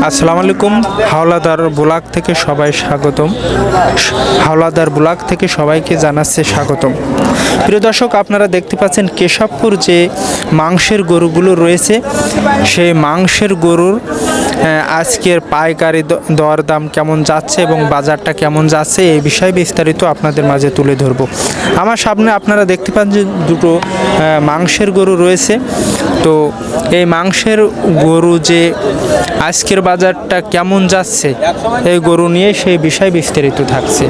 আসসালামু আলাইকুম। হাওলাদার ব্লগ থেকে সবাই স্বাগতম। হাওলাদার ব্লগ থেকে সবাইকে জানাচ্ছে স্বাগতম। প্রিয় দর্শক, আপনারা দেখতে পাচ্ছেন কেশবপুর যে মাংসের গরুগুলো রয়েছে, সেই মাংসের গরুর আজকের পাইকারি দরদাম কেমন যাচ্ছে এবং বাজারটা কেমন যাচ্ছে এই বিষয়ে বিস্তারিত আপনাদের মাঝে তুলে ধরব। আমার সামনে আপনারা দেখতে পান যে দুটো মাংসের গরু রয়েছে। তো এই মাংসের গরু যে আজকের বাজারটা কেমন যাচ্ছে এই গরু নিয়ে সেই বিষয় বিস্তারিত থাকছে।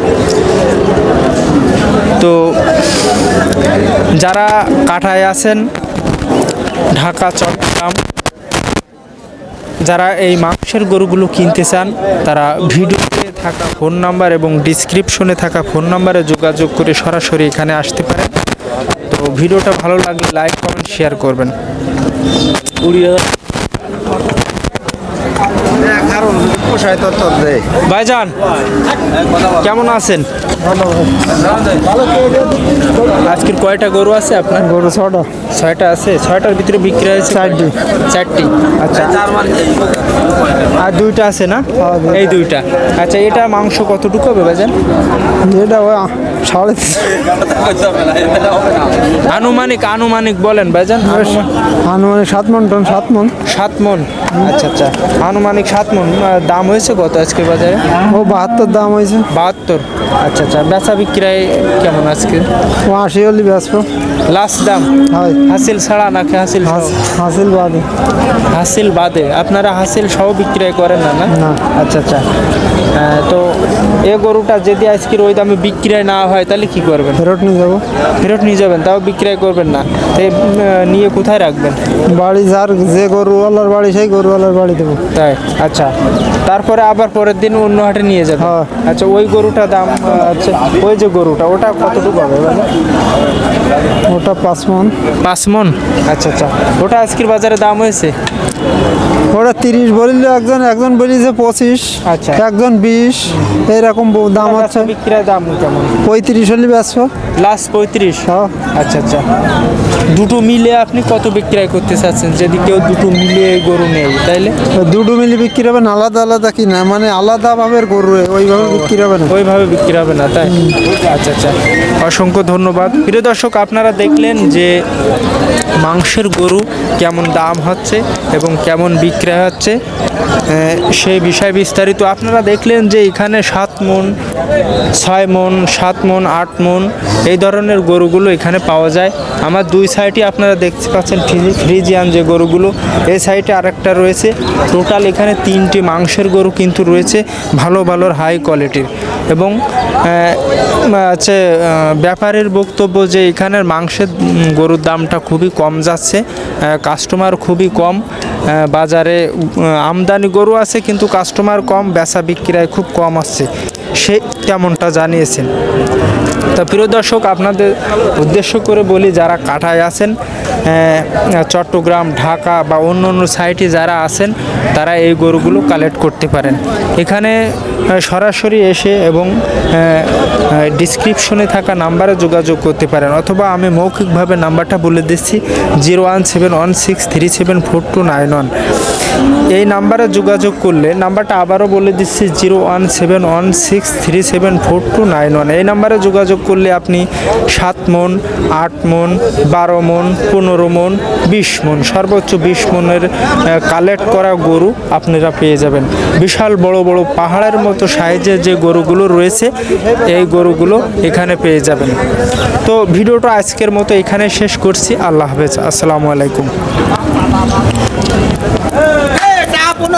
তো যারা কাটায় আছেন ঢাকা, চট্টগ্রাম, যারা এই মাংসের গরুগুলো কিনতে চান তারা ভিডিওতে থাকা ফোন নাম্বার এবং ডিসক্রিপশনে থাকা ফোন নাম্বারে যোগাযোগ করে সরাসরি এখানে আসতে পারেন। তো ভিডিওটা ভালো লাগলে লাইক, কমেন্ট, শেয়ার করবেন। ভাইজান কেমন আছেন? আজকের কয়টা গরু আছে আপনার? গরু ছয়টা আছে। ছয়টার ভিতরে বিক্রি হয়েছে চারটি। আচ্ছা, আর দুইটা আছে না? এই দুইটা। আচ্ছা, এটা মাংস কতটুকু হবে ভাইজান? এটা সাড়ে আনুমানিক বলেন ভাইজান। আনুমানিক 7 মণ। 7 মণ। আচ্ছা আচ্ছা, আনুমানিক 7 মণ। দাম হয়েছে কত আজকে বাজারে? ও 72 দাম হয়েছে। 72। আচ্ছা আচ্ছা, বেচা বিক্রয় কেমন আজকে? 80 হলে বেচবো। লাস্ট দাম হয় হাসিল ছাড়া নাকি হাসিল সহ? হাসিল বাদে। হাসিল বাদে। আপনারা হাসিল সহ বিক্রয় করেন না? না। আচ্ছা আচ্ছা, তো এই গরুটা যদি আজকের ওই দামে বিক্রয় না হয় তাহলে কি করবেন? ফেরত নিয়ে যাবো। ফেরত নিয়ে যাবেন? তাও বিক্রয় করবেন না? নিয়ে কোথায় রাখবেন? বাড়ি যার যে গরুওয়ালার বাড়ি সেই গরুওয়ালার বাড়ি দেবো। তাই? আচ্ছা, তারপরে আবার পরের দিন অন্য হাটে নিয়ে যাবেন? হ্যাঁ। আচ্ছা, ওই গরুটা দাম, আচ্ছা ওই যে গরুটা ওটা কতটুকু হবে? ওটা 5 মণ। 5 মণ। আচ্ছা আচ্ছা, ওটা আজকের বাজারে দাম হয়েছে? ওটা 30 বলিল, একজন বলিছে 25। আচ্ছা, একজন 20, এইরকম দাম আছে। বিক্রয় দাম কেমন? 35 হলে বেচবো। লাস্ট 35? হ্যাঁ। আচ্ছা আচ্ছা, দুটো মিলে আপনি কত বিক্রয় করতে চাচ্ছেন? যদি কেউ দুটো মিলে গরু নেয় তাইলে? দুটো মিলে বিক্রি হবে না, আলাদা আলাদা কিনা, মানে আলাদাভাবে গরু ওইভাবে বিক্রি হবে না। ওইভাবে বিক্রি হবে না, তাই? আচ্ছা আচ্ছা, অসংখ্য ধন্যবাদ। প্রিয় দর্শক, আপনারা দেখলেন যে মাংসের গরু কেমন দাম হচ্ছে এবং কেমন বিক্রয় হচ্ছে সেই বিষয় বিস্তারিত আপনারা দেখলেন যে এখানে 7 মণ, 6 মণ, 7 মণ, 8 মণ এই ধরনের গরুগুলো এখানে পাওয়া যায়। আমার দুই সাইডে আপনারা দেখতে পাচ্ছেন ফ্রিজিয়ান যে গরুগুলো, এই সাইডে আরেকটা রয়েছে। টোটাল এখানে 3টি মাংসের গরু কিন্তু রয়েছে, ভালো হাই কোয়ালিটির। এবং হচ্ছে ব্যাপারীর বক্তব্য যে এখানের মাংসের গরুর দামটা খুবই কম যাচ্ছে, কাস্টমার খুবই কম। বাজারে আমদানি গরু আছে কিন্তু কাস্টমার কম, বেচা বিক্রয় খুব কম আসছে, সে তেমনটা জানিয়েছেন। তা প্রিয় দর্শক, আপনাদের উদ্দেশ্য করে বলি, যারা কাটায় আছেন চট্টগ্রাম, ঢাকা বা অন্য সাইটে যারা আছেন তারা এই গরুগুলো কালেক্ট করতে পারেন। এখানে সরাসরি এসে এবং ডিসক্রিপশনে থাকা নাম্বারে যোগাযোগ করতে পারেন, অথবা আমি মৌখিকভাবে নাম্বারটা বলে দিচ্ছি 01716374291। এই নাম্বারে যোগাযোগ করলে, নাম্বারটা আবারও বলে দিচ্ছি 01716374291। এই নাম্বারে যোগাযোগ করলে আপনি 7 মণ, 8 মণ, 12 মণ, 15 মণ, 20 মণ, সর্বোচ্চ 20 মণের কালেক্ট করা গরু আপনারা পেয়ে যাবেন। বিশাল বড় পাহাড়ের মতো সাইজের যে গরুগুলো রয়েছে এই গরুগুলো এখানে পেয়ে যাবেন। তো ভিডিওটা আজকের মতো এখানে শেষ করছি। আল্লাহ হাফেজ, আসসালামু আলাইকুম।